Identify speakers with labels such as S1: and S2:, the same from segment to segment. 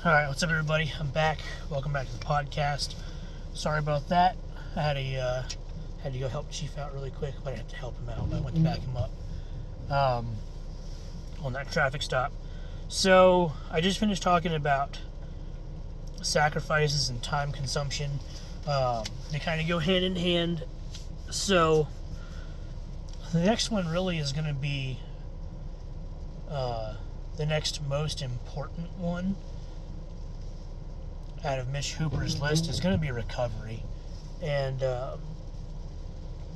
S1: Alright, what's up everybody? I'm back. Welcome back to the podcast. Sorry about that. I had to go help Chief out really quick. I didn't have to help him out, but I went to back him up on that traffic stop. So, I just finished talking about sacrifices and time consumption. They kind of go hand in hand. So, the next one really is going to be the next most important one out of Mitch Hooper's list is going to be recovery. And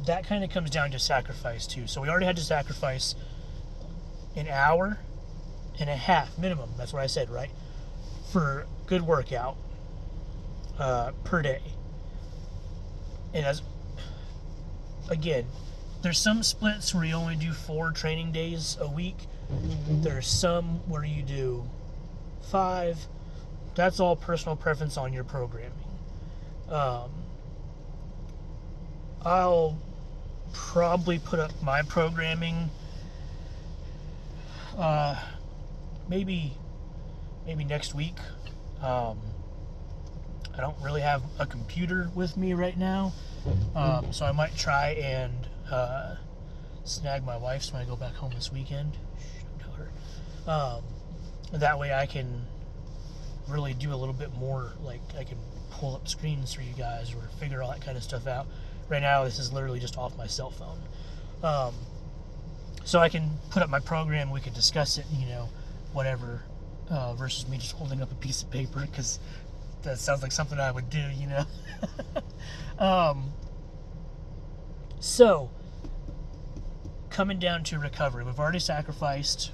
S1: that kind of comes down to sacrifice too. So we already had to sacrifice an hour and a half minimum. That's what I said, right? For good workout per day. And again, there's some splits where you only do 4 training days a week. There's some where you do 5. That's all personal preference on your programming. I'll probably put up my programming maybe next week. I don't really have a computer with me right now, so I might try and snag my wife's when I go back home this weekend. Don't tell her. That way I can really do a little bit more, like I can pull up screens for you guys or figure all that kind of stuff out. Right now this is literally just off my cell phone. So I can put up my program, we can discuss it, whatever, versus me just holding up a piece of paper, because that sounds like something I would do, So, coming down to recovery, we've already sacrificed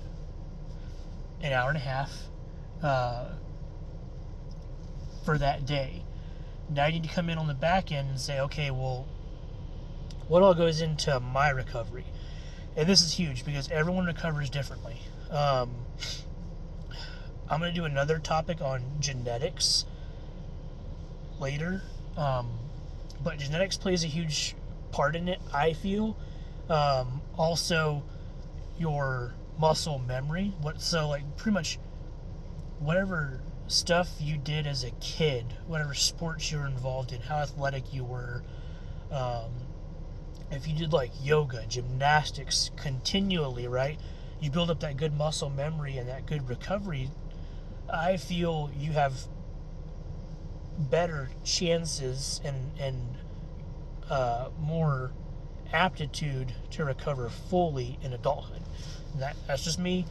S1: an hour and a half for that day. Now you need to come in on the back end and say, okay, well, what all goes into my recovery? And this is huge because everyone recovers differently. I'm going to do another topic on genetics later, but genetics plays a huge part in it, I feel. Also, your muscle memory. Pretty much whatever stuff you did as a kid, whatever sports you were involved in, how athletic you were, if you did like yoga, gymnastics continually, right? You build up that good muscle memory and that good recovery. I feel you have better chances and more aptitude to recover fully in adulthood. And that's just me.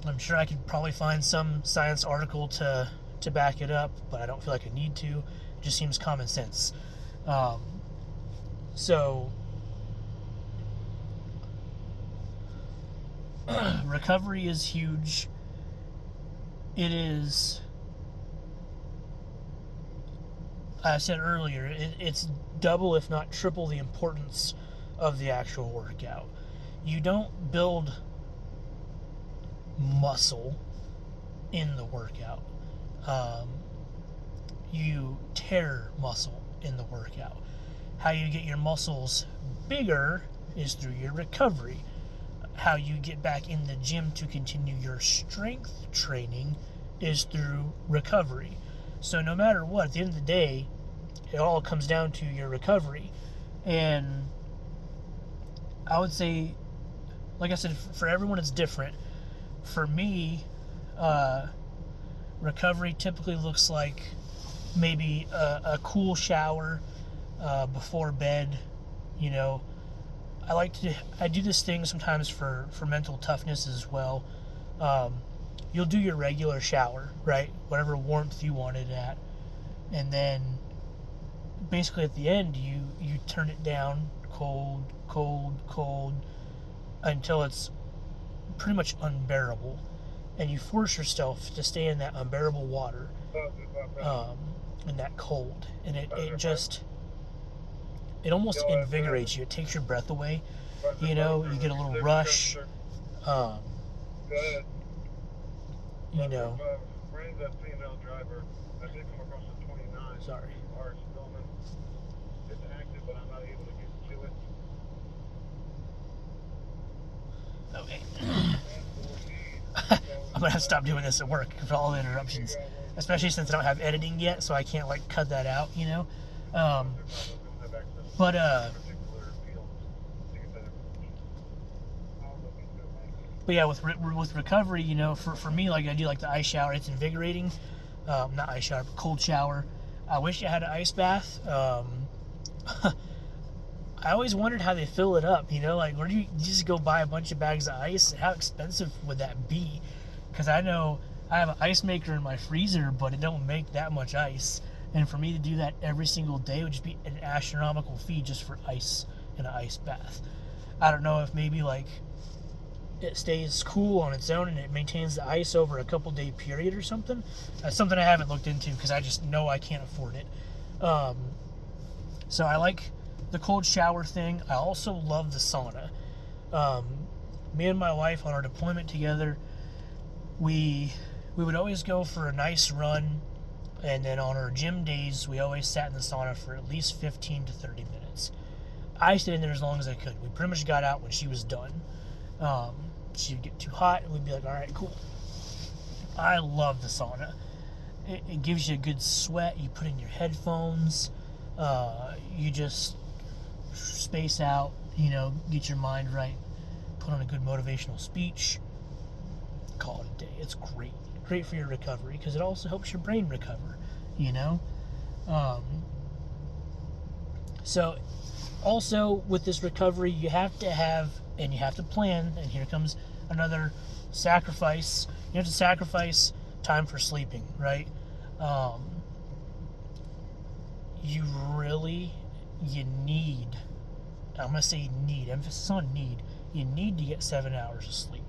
S1: I'm sure I could probably find some science article to back it up, but I don't feel like I need to. It just seems common sense. So, recovery is huge. It is, I said earlier, it's double if not triple the importance of the actual workout. You don't build muscle in the workout. You tear muscle in the workout. How you get your muscles bigger is through your recovery. How you get back in the gym to continue your strength training is through recovery. So no matter what, at the end of the day, it all comes down to your recovery. And I would say, like I said, for everyone it's different. For me, recovery typically looks like maybe a cool shower before bed. I do this thing sometimes for mental toughness as well. You'll do your regular shower, right? Whatever warmth you want it at. And then basically at the end, you turn it down cold, until it's pretty much unbearable. And you force yourself to stay in that unbearable water, and that cold. And it almost invigorates you. It takes your breath away. You get a little rush. Sorry. It's active, but I'm not able to get to it. Okay. I'm gonna have to stop doing this at work for all the interruptions, especially since I don't have editing yet, so I can't like cut that out, you know. Um, but But yeah, with recovery, you know, for me, like I do like the ice shower. It's invigorating. Not ice shower, but cold shower. I wish I had an ice bath. I always wondered how they fill it up. You know, like where do you just go buy a bunch of bags of ice? How expensive would that be? Because I know I have an ice maker in my freezer, but it don't make that much ice. And for me to do that every single day would just be an astronomical fee just for ice in an ice bath. I don't know if maybe like it stays cool on its own and it maintains the ice over a couple day period or something. That's something I haven't looked into because I just know I can't afford it. So I like the cold shower thing. I also love the sauna. Me and my wife on our deployment together, we would always go for a nice run, and then on our gym days we always sat in the sauna for at least 15 to 30 minutes. I stayed in there as long as I could. We pretty much got out when she was done. She'd get too hot and we'd be like, all right, cool. I love the sauna. It gives you a good sweat. You put in your headphones. You just space out, you know, get your mind right, put on a good motivational speech, call it a day. It's great for your recovery because it also helps your brain recover, you know. So also with this recovery, you have to plan, and here comes another sacrifice. You have to sacrifice time for sleeping, right? You need, I'm going to say need, emphasis on need, you need to get 7 hours of sleep,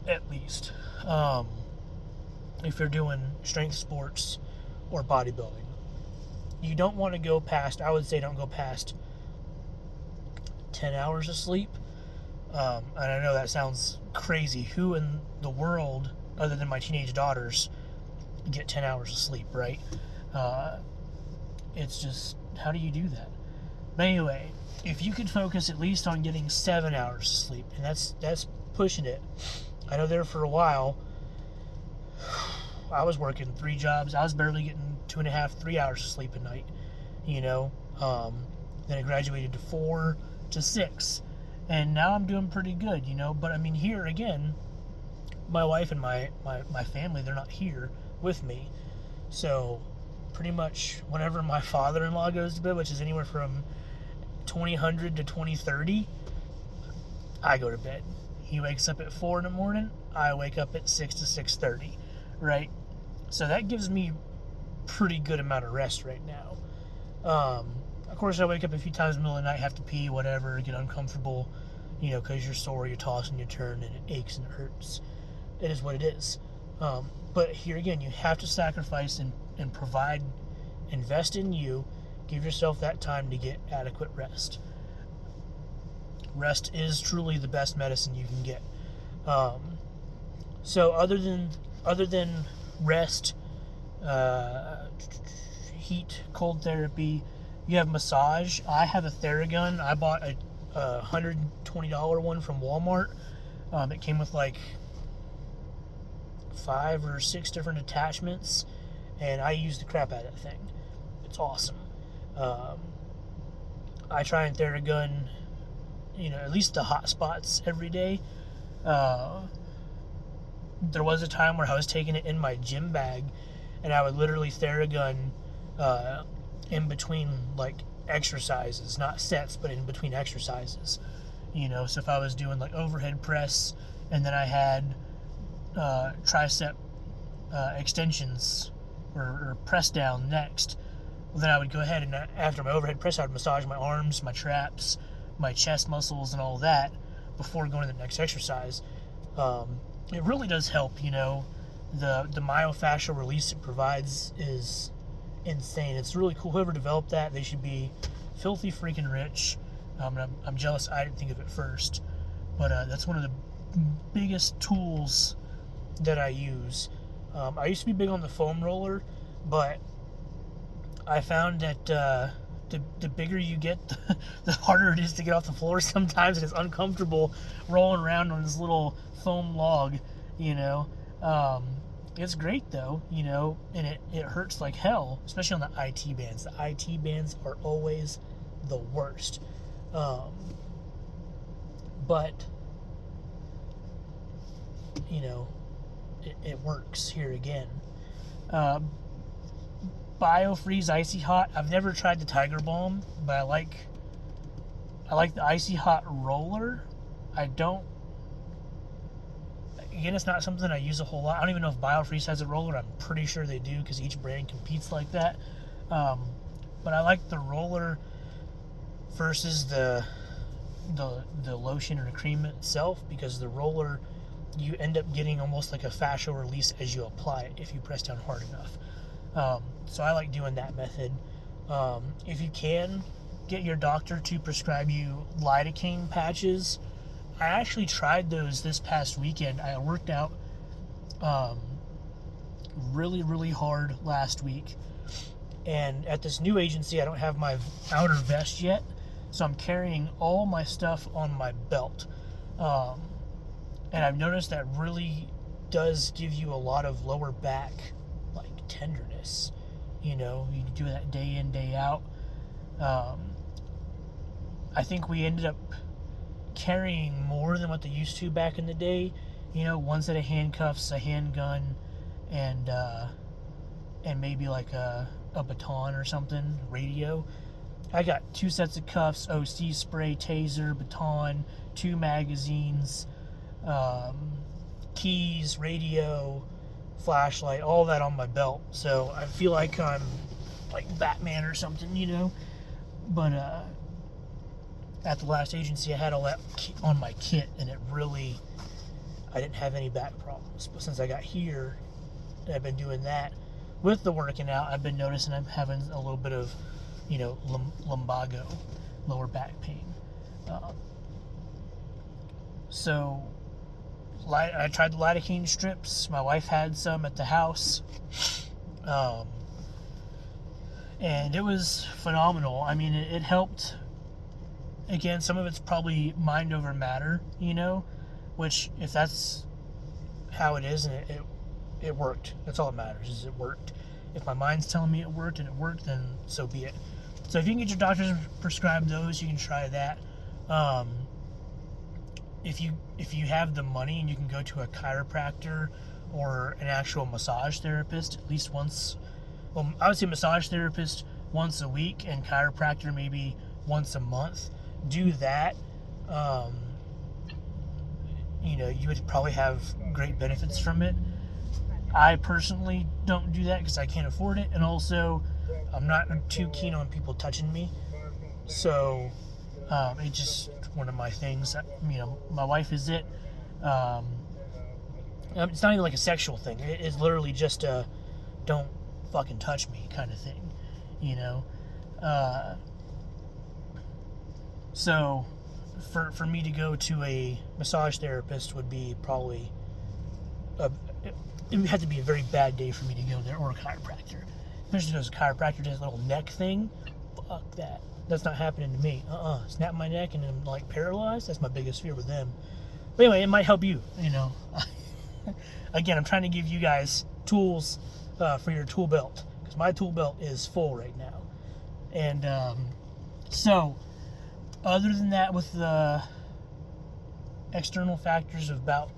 S1: at least. If you're doing strength sports or bodybuilding. You don't want to go past, I would say don't go past 10 hours of sleep. And I know that sounds crazy. Who in the world, other than my teenage daughters, get 10 hours of sleep, right? It's just, how do you do that? But anyway, if you could focus at least on getting 7 hours of sleep, and that's pushing it. I know there for a while, I was working 3 jobs. I was barely getting 2.5, 3 hours of sleep a night, you know. Then I graduated to 4 to 6, and now I'm doing pretty good, you know. But I mean, here again, my wife and my family, they're not here with me, so pretty much whenever my father-in-law goes to bed, which is anywhere from 2000 to 2030, I go to bed. He wakes up at 4 in the morning, I wake up at 6 to 6:30, right? So that gives me pretty good amount of rest right now. Of course, I wake up a few times in the middle of the night, have to pee, whatever, get uncomfortable, you know, because you're sore, you're tossing, you turn, and it aches and it hurts. It is what it is. But here again, you have to sacrifice and provide, invest in you, give yourself that time to get adequate rest. Rest is truly the best medicine you can get. So other than rest, heat, cold therapy, you have massage. I have a Theragun. I bought a $120 one from Walmart. It came with like 5 or 6 different attachments, and I use the crap out of that thing. It's awesome. I try and Theragun, you know, at least the hot spots every day. There was a time where I was taking it in my gym bag, and I would literally Theragun in between like exercises, not sets, but in between exercises. You know, so if I was doing like overhead press, and then I had tricep extensions or press down next, well, then I would go ahead and after my overhead press, I would massage my arms, my traps, my chest muscles, and all that before going to the next exercise. It really does help, you know. The myofascial release it provides is insane. It's really cool. Whoever developed that, they should be filthy freaking rich. I'm jealous I didn't think of it first. But that's one of the biggest tools that I use. I used to be big on the foam roller, but I found that the bigger you get, the harder it is to get off the floor sometimes, and it's uncomfortable rolling around on this little foam log. you know. Um, it's great though, you know, and it hurts like hell, especially on the IT bands. The IT bands are always the worst. Um, but, you know, it works here again. Uh, BioFreeze Icy Hot. I've never tried the Tiger Balm, but I like the Icy Hot roller. I don't. Again, it's not something I use a whole lot. I don't even know if BioFreeze has a roller. I'm pretty sure they do because each brand competes like that. But I like the roller versus the lotion or the cream itself, because the roller, you end up getting almost like a fascial release as you apply it if you press down hard enough. So I like doing that method. If you can, get your doctor to prescribe you lidocaine patches. I actually tried those this past weekend. I worked out really, really hard last week. And at this new agency, I don't have my outer vest yet. So I'm carrying all my stuff on my belt. And I've noticed that really does give you a lot of lower back, like, tenderness. You know, you do that day in, day out. I think we ended up carrying more than what they used to back in the day. You know, one set of handcuffs, a handgun, and maybe like a baton or something, radio. I got 2 sets of cuffs, OC spray, taser, baton, 2 magazines, keys, radio, flashlight, all that on my belt. So I feel like I'm like Batman or something, you know. But at the last agency, I had all that on my kit, and it really, I didn't have any back problems. But since I got here, I've been doing that. With the working out, I've been noticing I'm having a little bit of, you know, lumbago, lower back pain. So I tried the lidocaine strips. My wife had some at the house. And it was phenomenal. I mean, it helped. Again, some of it's probably mind over matter, you know, which if that's how it is, and it worked. That's all that matters, is it worked. If my mind's telling me it worked and it worked, then so be it. So if you can get your doctor to prescribe those, you can try that. If you have the money and you can go to a chiropractor or an actual massage therapist at least once, well, I would say massage therapist once a week and chiropractor maybe once a month, do that. You know, you would probably have great benefits from it. I personally don't do that because I can't afford it, and also I'm not too keen on people touching me. So it's just one of my things. You know, my wife is it. It's not even like a sexual thing. It's literally just a don't fucking touch me kind of thing, you know. So for me to go to a massage therapist would be probably it would have to be a very bad day for me to go there, or a chiropractor. Especially if a chiropractor does a little neck thing. Fuck that. That's not happening to me. Snap my neck and I'm like paralyzed. That's my biggest fear with them. But anyway, it might help you, you know. Again, I'm trying to give you guys tools for your tool belt, because my tool belt is full right now. And so, other than that, with the external factors about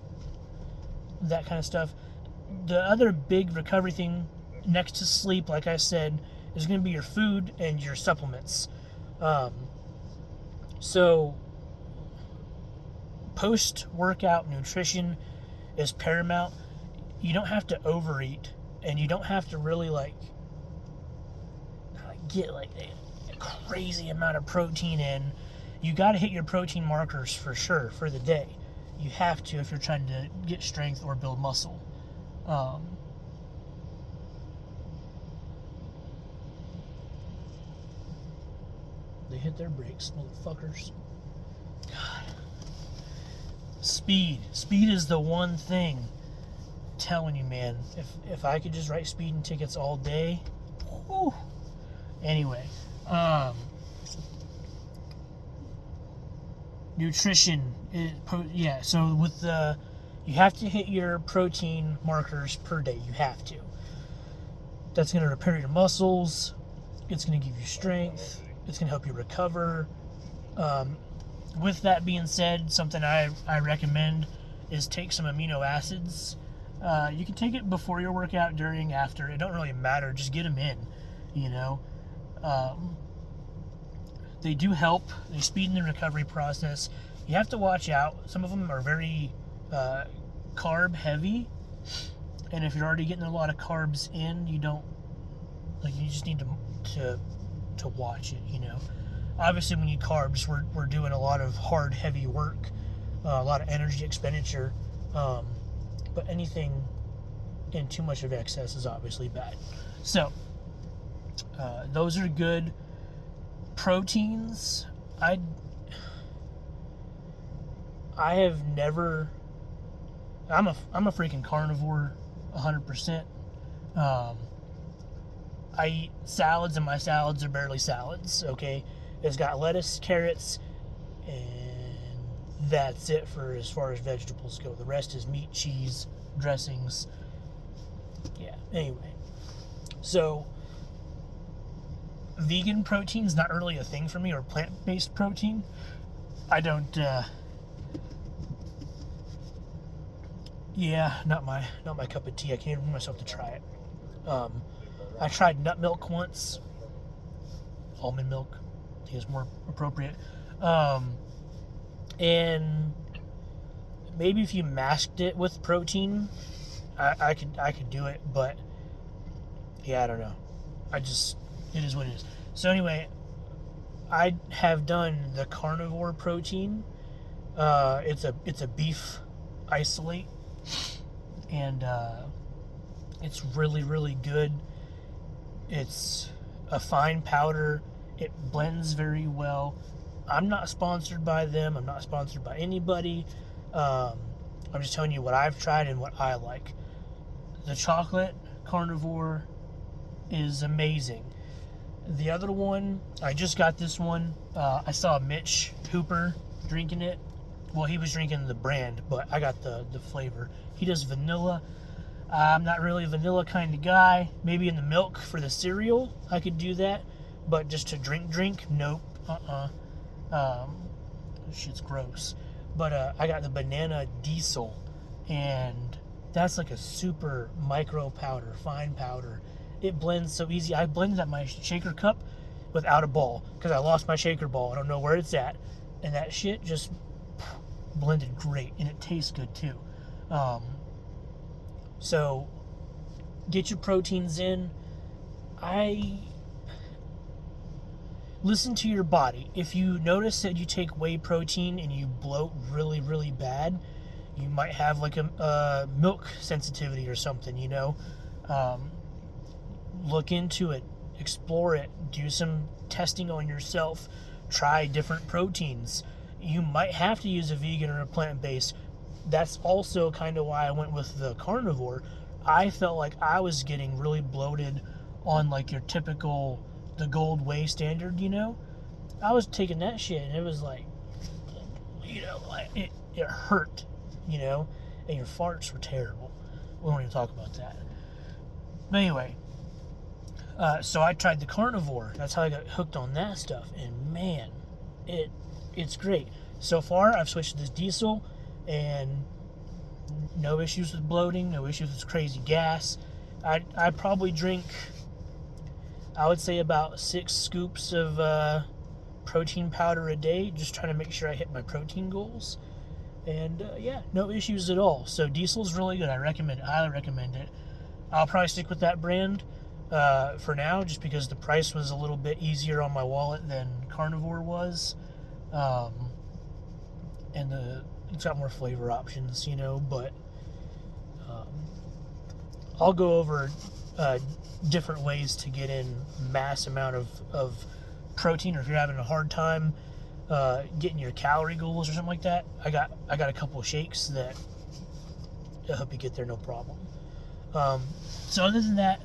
S1: that kind of stuff, the other big recovery thing next to sleep, like I said, is going to be your food and your supplements. So post-workout nutrition is paramount. You don't have to overeat, and you don't have to really get like a crazy amount of protein in. You got to hit your protein markers for sure for the day. You have to if you're trying to get strength or build muscle. They hit their brakes, motherfuckers. God. Speed is the one thing. I'm telling you, man. If I could just write speeding tickets all day. Whew. Anyway, nutrition. So with the You have to hit your protein markers per day. You have to. That's going to repair your muscles. It's going to give you strength. It's going to help you recover. With that being said, something I recommend is take some amino acids. You can take it before your workout, during, after. It don't really matter. Just get them in, you know. They do help. They speed in the recovery process. You have to watch out. Some of them are very carb heavy, and if you're already getting a lot of carbs in, you just need to watch it, you know. Obviously, when you carbs, we're doing a lot of hard, heavy work, a lot of energy expenditure, but anything in too much of excess is obviously bad. So, those are good. Proteins, I have never. I'm a freaking carnivore, 100%. I eat salads, and my salads are barely salads. Okay, it's got lettuce, carrots, and that's it for as far as vegetables go. The rest is meat, cheese, dressings. Yeah. Anyway, so vegan protein's not really a thing for me, or plant-based protein. I don't. Yeah, not my cup of tea. I can't even bring myself to try it. I tried nut milk once. Almond milk, I think is more appropriate. And maybe if you masked it with protein, I could do it. But yeah, I don't know. It is what it is. So anyway, I have done the carnivore protein. It's a beef isolate, and it's really, really good. It's a fine powder. It blends very well. I'm not sponsored by them. I'm not sponsored by anybody. I'm just telling you what I've tried and what I like. The chocolate carnivore is amazing. The other one, I just got this one. I saw Mitch Hooper drinking it. Well, he was drinking the brand, but I got the flavor. He does vanilla. I'm not really a vanilla kind of guy. Maybe in the milk for the cereal, I could do that. But just to drink, nope. Shit's gross. But I got the banana diesel, and that's like a super micro powder, fine powder. It blends so easy. I blended at my shaker cup without a ball because I lost my shaker ball. I don't know where it's at, and that shit just blended great, and it tastes good too. So get your proteins in. Listen to your body. If you notice that you take whey protein and you bloat really, really bad, you might have like a milk sensitivity or something, you know. Look into it, explore it, do some testing on yourself, try different proteins. You might have to use a vegan or a plant-based. That's also kind of why I went with the carnivore. I felt like I was getting really bloated on like your typical, the gold whey standard, you know. I was taking that shit and it was like, you know, like it hurt, you know, and your farts were terrible. We won't even talk about that. But anyway, so I tried the carnivore. That's how I got hooked on that stuff, and man, it's great. So far, I've switched to this diesel, and no issues with bloating, no issues with crazy gas. I probably drink, I would say, about 6 scoops of protein powder a day, just trying to make sure I hit my protein goals. And yeah, no issues at all. So diesel's really good. I recommend it. Highly recommend it. I'll probably stick with that brand for now, just because the price was a little bit easier on my wallet than carnivore was. And it's got more flavor options, you know, but I'll go over different ways to get in mass amount of protein, or if you're having a hard time getting your calorie goals or something like that. I got a couple of shakes that help you get there, no problem. So other than that,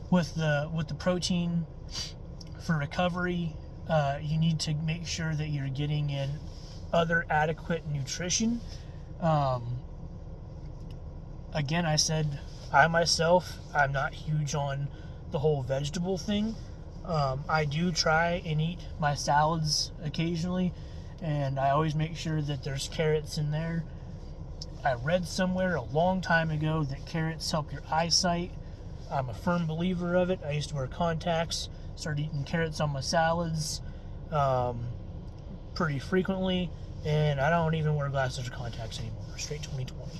S1: with the protein for recovery, you need to make sure that you're getting in other adequate nutrition. again, I said, I myself, I'm not huge on the whole vegetable thing. I do try and eat my salads occasionally, and I always make sure that there's carrots in there. I read somewhere a long time ago that carrots help your eyesight. I'm a firm believer of it. I used to wear contacts, started eating carrots on my salads pretty frequently, and I don't even wear glasses or contacts anymore. Straight 2020,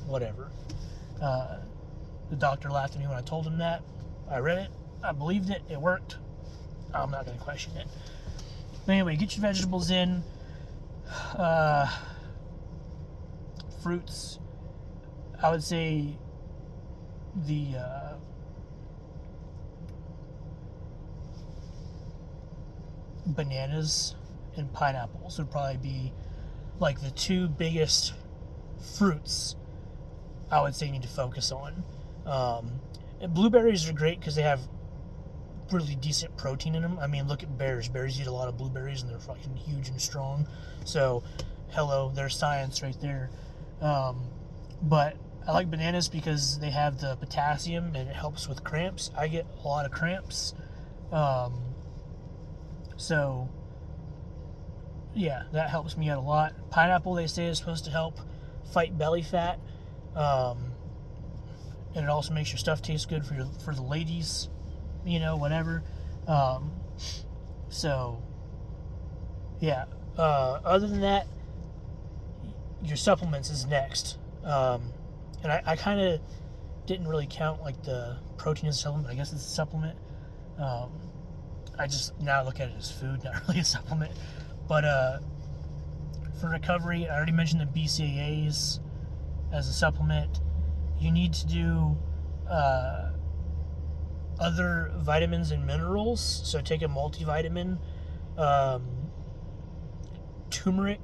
S1: whatever. The doctor laughed at me when I told him that. I read it, I believed it, it worked. I'm not going to question it. But anyway, get your vegetables in. Fruits, I would say the bananas and pineapples would probably be like the two biggest fruits I would say you need to focus on. And blueberries are great because they have really decent protein in them. I mean, look at bears. Bears eat a lot of blueberries and they're fucking huge and strong. So, hello, there's science right there. But I like bananas because they have the potassium and it helps with cramps. I get a lot of cramps. So, yeah, that helps me out a lot. Pineapple, they say, is supposed to help fight belly fat. And it also makes your stuff taste good for the ladies, whatever. So, yeah. Other than that, your supplements is next. And I kind of didn't really count like the protein as a supplement. I guess it's a supplement. I just now look at it as food, not really a supplement. But for recovery, I already mentioned the BCAAs as a supplement. You need to do other vitamins and minerals. So take a multivitamin, turmeric,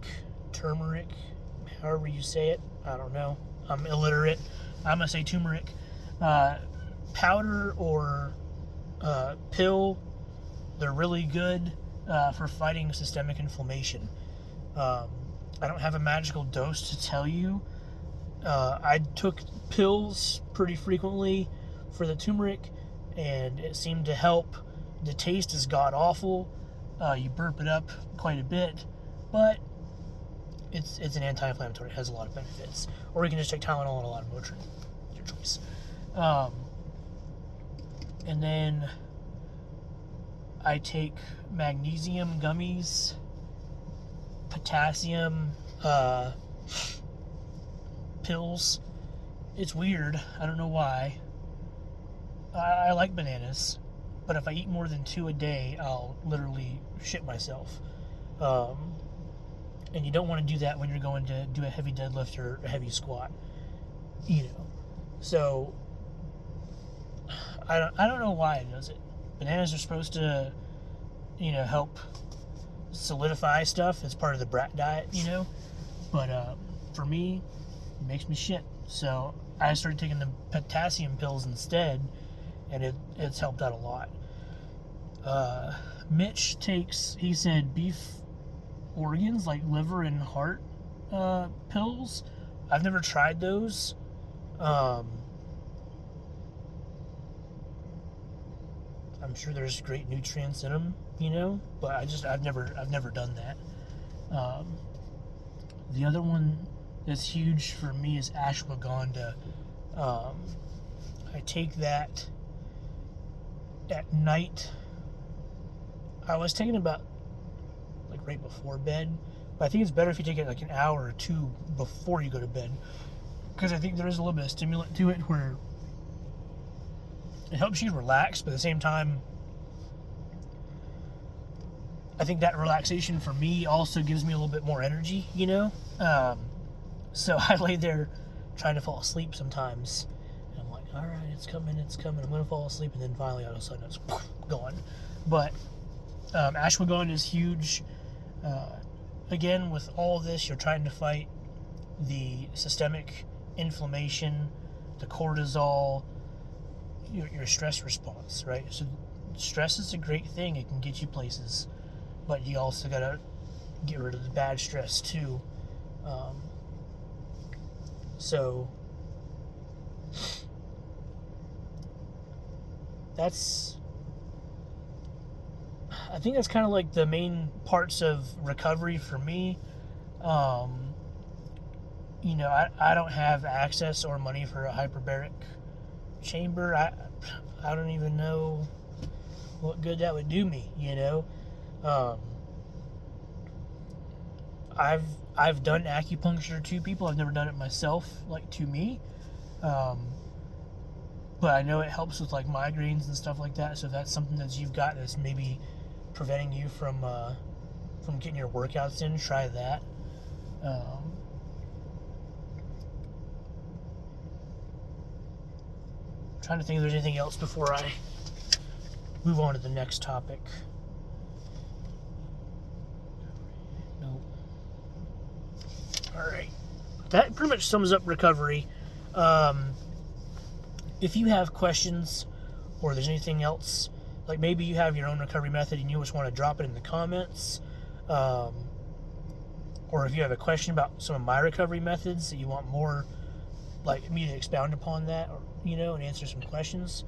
S1: however you say it. I don't know. I'm illiterate. I'm going to say turmeric. Powder or pill, they're really good for fighting systemic inflammation. I don't have a magical dose to tell you. I took pills pretty frequently for the turmeric, and it seemed to help. The taste is god awful. You burp it up quite a bit, but it's an anti-inflammatory. It has a lot of benefits. Or you can just take Tylenol and a lot of Motrin. Your choice. And then I take magnesium gummies, potassium pills. It's weird. I don't know why. I like bananas, but if I eat more than 2 a day, I'll literally shit myself. And you don't want to do that when you're going to do a heavy deadlift or a heavy squat. So I don't know why it does it. Bananas are supposed to, help solidify stuff as part of the brat diet, But for me, it makes me shit. So I started taking the potassium pills instead, and it's helped out a lot. Mitch takes, he said, beef organs like liver and heart pills. I've never tried those. I'm sure there's great nutrients in them, but I've never done that. The other one that's huge for me is ashwagandha. I take that at night. I was taking about right before bed, but I think it's better if you take it like an hour or two before you go to bed, because I think there is a little bit of stimulant to it where it helps you relax, but at the same time I think that relaxation for me also gives me a little bit more energy, so I lay there trying to fall asleep sometimes, and I'm like, all right, it's coming, I'm gonna fall asleep, and then finally all of a sudden it's gone. But ashwagandha is huge. Again, with all of this, you're trying to fight the systemic inflammation, the cortisol, your stress response, right? So stress is a great thing. It can get you places, but you also got to get rid of the bad stress too. So I think that's kind of like the main parts of recovery for me. Um, I don't have access or money for a hyperbaric chamber. I don't even know what good that would do me. Um, I've done acupuncture to people. I've never done it myself, like to me. Um, but I know it helps with like migraines and stuff like that. So if that's something that you've got that's maybe preventing you from getting your workouts in, try that. Trying to think if there's anything else before I move on to the next topic. Nope. All right. That pretty much sums up recovery. If you have questions or there's anything else, like maybe you have your own recovery method and you just want to drop it in the comments, or if you have a question about some of my recovery methods that you want more, like me to expound upon that, or and answer some questions,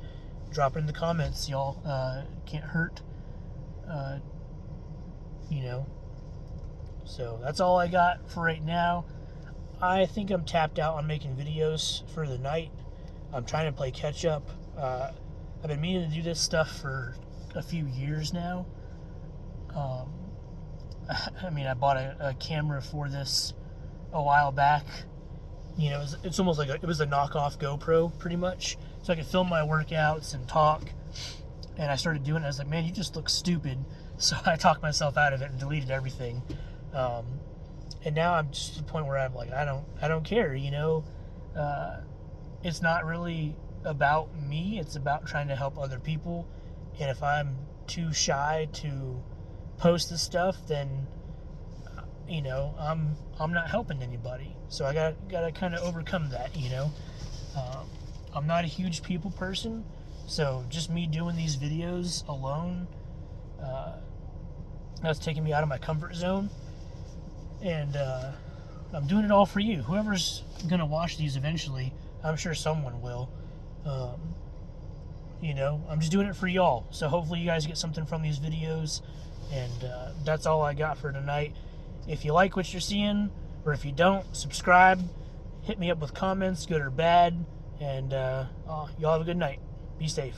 S1: drop it in the comments. Y'all can't hurt, you know. So that's all I got for right now. I think I'm tapped out on making videos for the night. I'm trying to play catch up. I've been meaning to do this stuff for a few years now. I bought a camera for this a while back. It's almost like it was a knockoff GoPro, pretty much. So I could film my workouts and talk. And I started doing it. I was like, man, you just look stupid. So I talked myself out of it and deleted everything. And now I'm just at the point where I'm like, I don't care. It's not really about me. It's about trying to help other people. And if I'm too shy to post this stuff, then I'm not helping anybody. So I gotta kind of overcome that. I'm not a huge people person, so just me doing these videos alone, that's taking me out of my comfort zone. And I'm doing it all for you. Whoever's gonna watch these eventually, I'm sure someone will. I'm just doing it for y'all. So hopefully you guys get something from these videos. And that's all I got for tonight. If you like what you're seeing, or if you don't, subscribe. Hit me up with comments, good or bad. And y'all have a good night. Be safe.